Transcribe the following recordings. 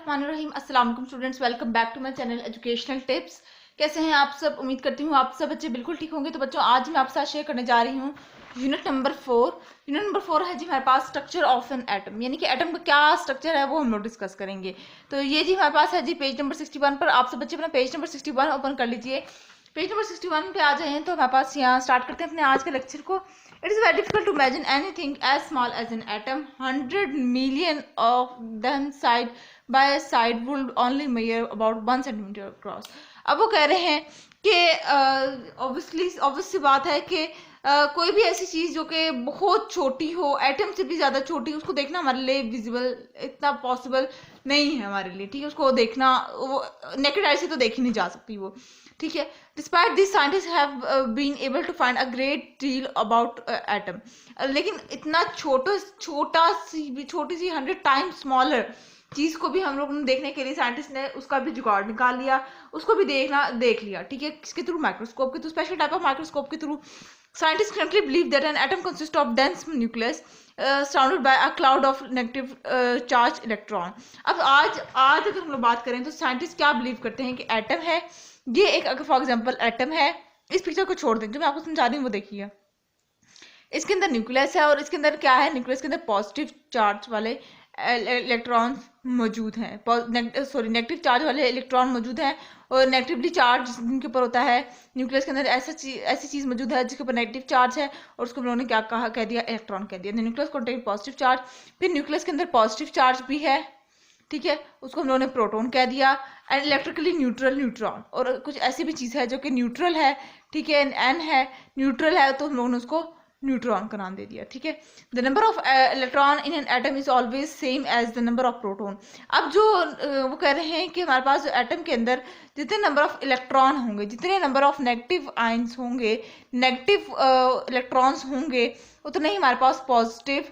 बिस्मिल्लाहिर्रहमानिर्रहीम। अस्सलाम वालेकुम students, welcome back to my channel educational tips. कैसे हैं आप सब? उम्मीद करती हूँ आप सब बच्चे बिल्कुल ठीक होंगे। तो बच्चों, आज मैं आपके साथ शेयर करने जा रही हूँ यूनिट नंबर 4। यूनिट नंबर 4 है जी हमारे पास स्ट्रक्चर ऑफ एन एटम, यानी कि एटम का क्या स्ट्रक्चर है वो हम लोग डिस्कस करेंगे। तो ये जी हमारे पास है जी पेज नंबर 61 पर। आप सब बच्चे अपना पेज नंबर 61 ओपन कर लीजिए। पेज नंबर 61 पे आ जाए तो हमारे पास यहाँ स्टार्ट करते हैं अपने आज के लेक्चर को। It is very difficult to imagine anything as small as an atom. 100 million of them side by side would only measure about 1 centimetre across. अब वो कह रहे हैं कि ऑब्वियस सी बात है कि कोई भी ऐसी चीज़ जो कि बहुत छोटी हो, एटम से भी ज़्यादा छोटी, उसको देखना हमारे लिए विजिबल इतना पॉसिबल नहीं है हमारे लिए। ठीक है, उसको देखना वो नेकेड आई से तो देखी नहीं जा सकती वो। ठीक है, despite this scientist have been able to find a great deal about atom. लेकिन इतना छोटी सी 100 टाइम्स स्मॉलर चीज को भी हम लोग ने देखने के लिए साइंटिस्ट ने उसका भी जुगाड़ निकाल लिया, उसको भी देख लिया। ठीक है, किसके थ्रू? माइक्रोस्कोप के through, special type of microscope के through. Scientists currently believe that an atom consists of dense nucleus surrounded by a cloud of negative charge electron. अब आज अगर हम लोग बात करें तो साइंटिस्ट क्या बिलीव करते हैं कि एटम है, ये एक अगर फॉर एग्जांपल एटम है। इस पिक्चर को छोड़ दें, जो मैं आपको समझा रही हूँ वो देखिए। इसके अंदर न्यूक्लियस है और इसके अंदर क्या है? न्यूक्लियस के अंदर पॉजिटिव चार्ज वाले इलेक्ट्रॉन्स मौजूद हैं, नेगेटिव चार्ज वाले इलेक्ट्रॉन मौजूद हैं। और नेगेटिवली चार्ज जिनके ऊपर होता है न्यूक्लियस के अंदर ऐसी चीज मौजूद है जिसके ऊपर नेगेटिव चार्ज है, और उसको उन्होंने क्या कह दिया? इलेक्ट्रॉन कह दिया। Nucleus contain positive charge. फिर न्यूक्लियस के अंदर पॉजिटिव चार्ज भी है, ठीक है, उसको हम लोगों ने प्रोटॉन कह दिया। एंड इलेक्ट्रिकली न्यूट्रल न्यूट्रॉन, और कुछ ऐसी भी चीज़ है जो कि न्यूट्रल है, ठीक है, एन है, न्यूट्रल है, तो हम लोगों ने उसको न्यूट्रॉन का नाम दे दिया। ठीक है, the number of electron in an atom is always same as the number of proton. अब जो वो कह रहे हैं कि हमारे पास एटम के अंदर जितने नंबर ऑफ इलेक्ट्रॉन होंगे, जितने नंबर ऑफ नेगेटिव आयंस होंगे, नेगेटिव इलेक्ट्रॉन्स होंगे, उतने ही हमारे पास पॉजिटिव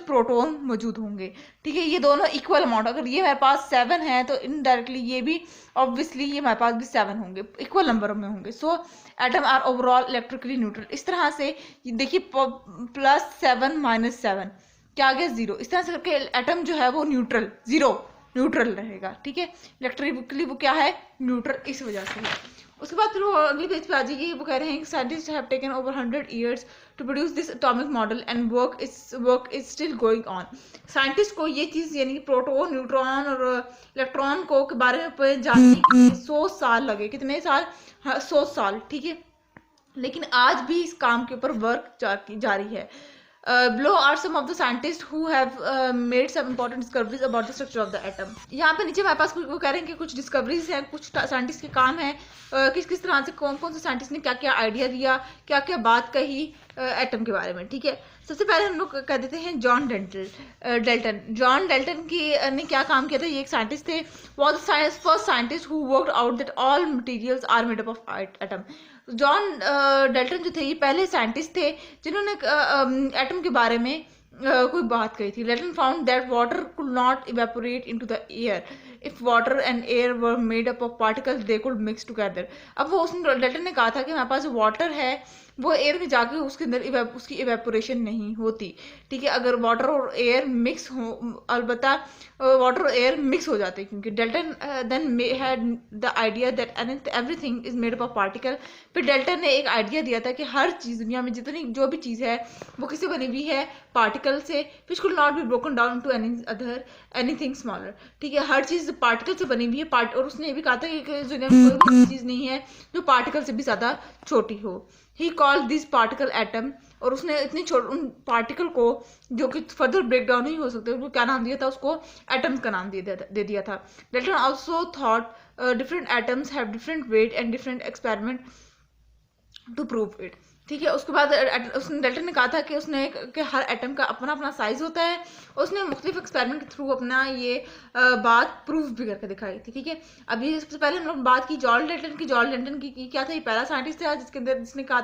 प्रोटॉन मौजूद होंगे। ठीक है, ये दोनों इक्वल अमाउंट, अगर ये हमारे पास 7 है तो इनडायरेक्टली ये भी ऑब्वियसली ये हमारे पास भी 7 होंगे, इक्वल नंबर में होंगे। So atom are overall electrically neutral. इस तरह से देखिए, +7 - 7 क्या आ गया? 0। इस तरह से करके एटम जो है वो न्यूट्रल रहेगा। ठीक है, इलेक्ट्रिकली वो क्या है? न्यूट्रल, इस वजह से है। उसके बाद फिर वो अगले पेज पे आ जाइए। वो कह रहे हैं कि scientist have taken over 100 years to produce this atomic model and work is still going on. Scientist को ये चीज़ यानी कि प्रोटॉन, न्यूट्रॉन और इलेक्ट्रॉन को के बारे में जानने के लिए 100 साल लगे। कितने साल? 100 साल। ठीक है, लेकिन आज भी इस काम के ऊपर वर्क जारी है। below are some of the scientists who have made some important discoveries about the structure of the atom. यहाँ पे नीचे हमारे पास वो कह रहे हैं कि कुछ डिस्कवरीज हैं, कुछ साइंटिस्ट के काम है, किस तरह से कौन से साइंटिस्ट ने क्या क्या आइडिया दिया, क्या क्या बात कही एटम के बारे में। ठीक है, सबसे पहले हम लोग कह देते हैं जॉन डेल्टन। जॉन डेल्टन की ने क्या काम किया था? ये एक साइंटिस्ट थे, was the first scientist who worked out that all materials are made up of atom. John Dalton जो थे ये पहले साइंटिस्ट थे जिन्होंने एटम के बारे में कोई बात कही थी। Dalton found that water could not evaporate into the air. If water and air were made up of particles they could mix together. अब वो डेल्टन ने कहा था कि हमारे पास जो वाटर है वो एयर में जाके उसके अंदर उसकी इवेपोरेशन नहीं होती। ठीक है, अगर वाटर और एयर मिक्स हो, अलबत्ता वाटर और एयर मिक्स हो जाते हैं, क्योंकि Dalton then had the idea that everything is made up of particle. फिर डेल्टन ने एक आइडिया दिया था कि हर चीज़ दुनिया में जितनी जो भी चीज़ है वो किससे बनी हुई है? पार्टिकल से। Which could not be broken down to anything smaller. ठीक है, हर चीज़ पार्टिकल से बनी हुई है। और उसने ये भी कहा था कि दुनिया में कोई भी चीज़ नहीं है जो पार्टिकल से भी ज़्यादा छोटी हो। He called this particle atom. और उसने इतनी उन पार्टिकल को जो कि फर्दर ब्रेक डाउन नहीं हो सकते, उसको क्या नाम दिया था? उसको एटम्स का नाम दे दिया था। Dalton also thought different atoms have different weight and different experiment to prove it. ठीक है, उसके बाद उसने डेल्टन ने कहा था कि हर एटम का अपना अपना साइज होता है। उसने मुख्तलिफ एक्सपेरिमेंट के थ्रू अपना ये बात प्रूव भी करके दिखाई थी। ठीक है, अभी सबसे पहले हम लोग बात की जॉन डेल्टन की क्या था? ये पहला साइंटिस्ट था जिसने कहा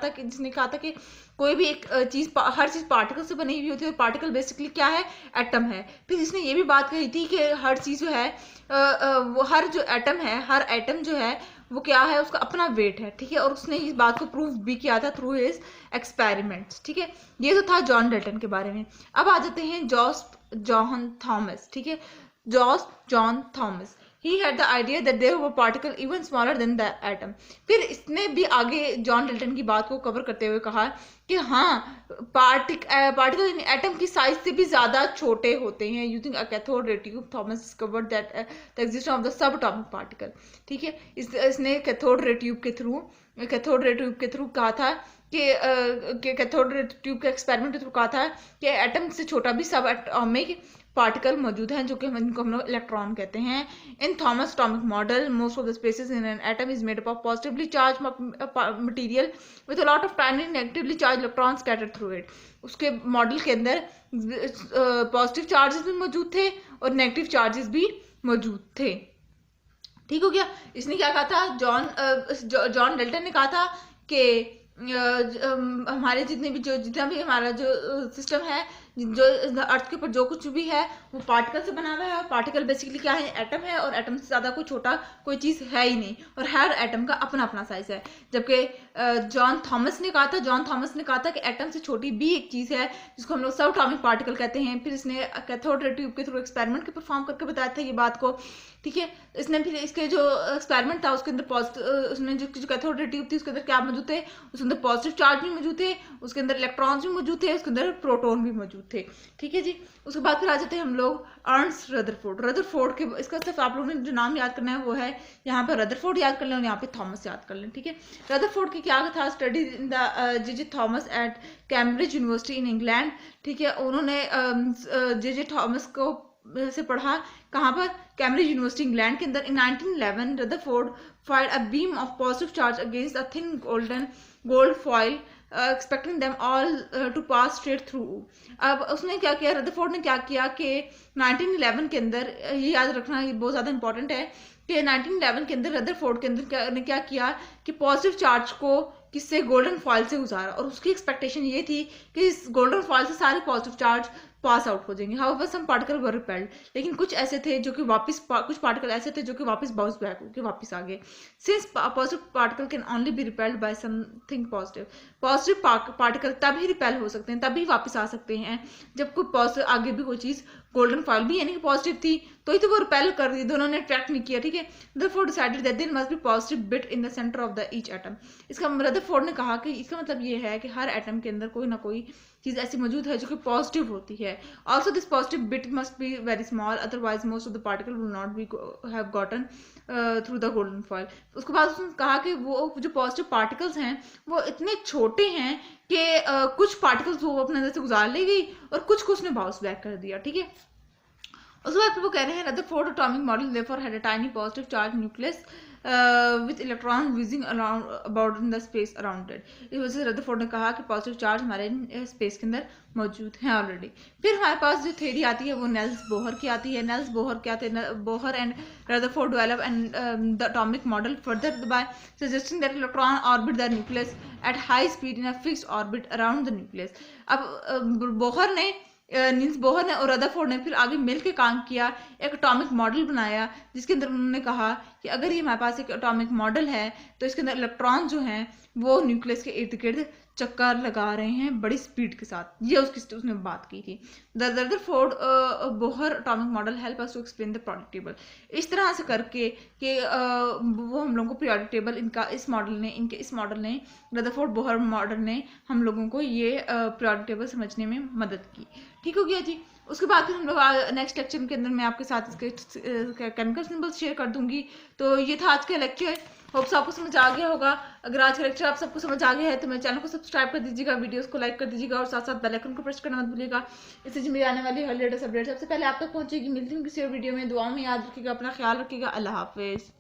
था कि कोई भी एक चीज़, हर चीज़ पार्टिकल से बनी हुई होती है, और पार्टिकल बेसिकली क्या है? एटम है। फिर इसने ये भी बात कही थी कि हर चीज़ जो है वो हर जो एटम है, हर एटम जो है वो क्या है? उसका अपना वेट है। ठीक है, और उसने इस बात को प्रूव भी किया था थ्रू हिज एक्सपेरिमेंट्स। ठीक है, ये तो था जॉन डेल्टन के बारे में। अब आ जाते हैं जॉन थॉमस। ठीक है, John Thomas. He had the idea that there were particles even smaller than the atom. फिर इसने भी आगे जॉन डाल्टन की बात को कवर करते हुए कहा कि हाँ, पार्टिकल एटम की साइज से भी ज्यादा छोटे होते हैं। Using a cathode ray tube Thomas discovered that the existence of the sub atomic particle. ठीक है, इसने कैथोड रे ट्यूब के थ्रू कहा था कि कैथोड रे ट्यूब के एक्सपेरिमेंट के थ्रू कहा था कि एटम से छोटा भी सब एटॉमिक पार्टिकल मौजूद हैं, जो कि जिनको हम लोग इलेक्ट्रॉन कहते हैं। In Thomson atomic model most of the spaces in an atom is made up of positively charge material with a lot of tiny negatively charge electron scattered through it. उसके मॉडल के अंदर positive charges भी मौजूद थे और negative charges भी मौजूद थे। ठीक हो गया। इसने क्या कहा था, जॉन डाल्टन ने कहा था कि हमारे जितना भी हमारा जो सिस्टम है, जो अर्थ के ऊपर जो कुछ भी है वो पार्टिकल से बना हुआ है। और पार्टिकल बेसिकली क्या है, एटम है, और एटम से ज़्यादा कोई छोटा कोई चीज़ है ही नहीं, और हर एटम का अपना अपना साइज है। जबकि जॉन थॉमस ने कहा था कि एटम से छोटी भी एक चीज़ है जिसको हम लोग सब एटॉमिक पार्टिकल कहते हैं। फिर इसने कैथोड रे ट्यूब के थ्रू एक्सपेरिमेंट के परफॉर्म करके बताया था ये बात को। ठीक है, इसने फिर इसके जो एक्सपेरिमेंट था उसके अंदर उसमें जो कैथोड रे ट्यूब थी उसके अंदर क्या मौजूद थे, उसके अंदर पॉजिटिव चार्ज भी मौजूद थे, उसके अंदर इलेक्ट्रॉन्स भी मौजूद थे, उसके अंदर प्रोटॉन भी मौजूद थे। ठीक है जी। उसके बाद फिर आ जाते हैं हम लोग अर्नस्ट रदरफोर्ड के। इसका सिर्फ आप लोगों ने जो नाम याद करना है वो है, यहाँ पर रदरफोर्ड याद कर लें और यहाँ पे थॉमस याद कर लें। ठीक है, रदरफोर्ड की क्या था, study in the J Thomson at Cambridge University in England. ठीक है, उन्होंने जे थॉमस को से पढ़ा कहाँ पर, कैम्ब्रिज यूनिवर्सिटी इंग्लैंड के अंदर। In 1911 Rutherford fired a beam of positive charge against a thin gold foil expecting them all to pass straight through. अब उसने क्या किया, रदरफोर्ड ने क्या किया कि 1911 के अंदर, ये याद रखना ये बहुत ज़्यादा इंपॉर्टेंट है कि 1911 के अंदर रदरफोर्ड के अंदर ने क्या किया कि पॉजिटिव चार्ज को किससे, गोल्डन फॉइल से गुजारा। और उसकी एक्सपेक्टेशन ये थी कि इस गोल्डन फॉइल से सारे पॉजिटिव चार्ज पास आउट हो जाएंगे। हाउएवर सम पार्टिकल वर रिपेल्ड, लेकिन कुछ ऐसे थे जो कि वापस, कुछ पार्टिकल ऐसे थे जो कि वापस बाउंस बैक होकर वापस आ गए। Since positive particle can only be repelled by something positive. Positive particle तभी रिपेल हो सकते हैं, तभी वापस आ सकते हैं जब कोई पॉजिटिव आगे भी कोई चीज, गोल्डन फॉइल भी यानी कि पॉजिटिव थी तो वो रिपेल कर दी, दोनों ने अट्रैक्ट नहीं किया। ठीक है, Rutherford decided that there must be positive bit in the centre of the each atom. इसका रदरफोर्ड ने कहा कि इसका मतलब ये है कि हर एटम के अंदर कोई ना कोई चीज ऐसी मौजूद है जो कि पॉजिटिव होती है। Also this positive bit must be very small, otherwise most of the particle will not be have gotten through the golden foil. उसके बाद उसने कहा कि वो जो पॉजिटिव पार्टिकल्स हैं वो इतने छोटे हैं कि कुछ पार्टिकल्स वो अपने अंदर से गुजार ले गई और कुछ को उसने बाउंस बैक कर दिया। ठीक है, उसके बाद वो कह रहे हैं Rutherford atomic model therefore had a tiny positive charge nucleus with electrons whizzing around about in the space around it। इस वजह से रदरफोर्ड ने कहा कि पॉजिटिव चार्ज हमारे स्पेस के अंदर मौजूद हैं ऑलरेडी। फिर हमारे पास जो थ्योरी आती है वो नेल्स बोहर की आती है। नेल्स बोहर क्या थे, Bohr and Rutherford develop and the atomic model further bye suggesting that electron orbit the nucleus at high speed in a fixed orbit around the nucleus. अब Bohr ने, Niels Bohr ने और Rutherford ने फिर आगे मिल के काम किया, एक एटॉमिक मॉडल बनाया जिसके अंदर उन्होंने कहा कि अगर ये हमारे पास एक एटॉमिक मॉडल है तो इसके अंदर इलेक्ट्रॉन जो हैं वो न्यूक्लियस के इर्द गिर्द चक्कर लगा रहे हैं बड़ी स्पीड के साथ। ये उसने बात की थी। The Rutherford Bohr atomic model help us to explain the periodic table. इस तरह से करके कि वो हम लोगों को पीरियोडिक टेबल इस मॉडल ने रदरफोर्ड बोहर मॉडल ने हम लोगों को ये पीरियोडिक टेबल समझने में मदद की। ठीक हो गया जी। उसके बाद फिर हम लोग नेक्स्ट लेक्चर के अंदर मैं आपके साथ इसके केमिकल सिंबल्स शेयर कर दूंगी। तो ये था आज का लेक्चर। होप्स आपको समझ आ गया होगा। अगर आज का लेक्चर आप सबको समझ आ गया है तो मेरे चैनल को सब्सक्राइब कर दीजिएगा, वीडियोस को लाइक कर दीजिएगा और साथ साथ बेल आइकन को प्रेस करना मत भूलिएगा। इससे जो मेरी आने वाली हर लेटेस्ट अपडेट सबसे पहले आप तक पहुंचेगी। मिलती हूँ किसी और वीडियो में। दुआओं में याद रखिएगा, अपना ख्याल रखिएगा। अल्लाह हाफिज़।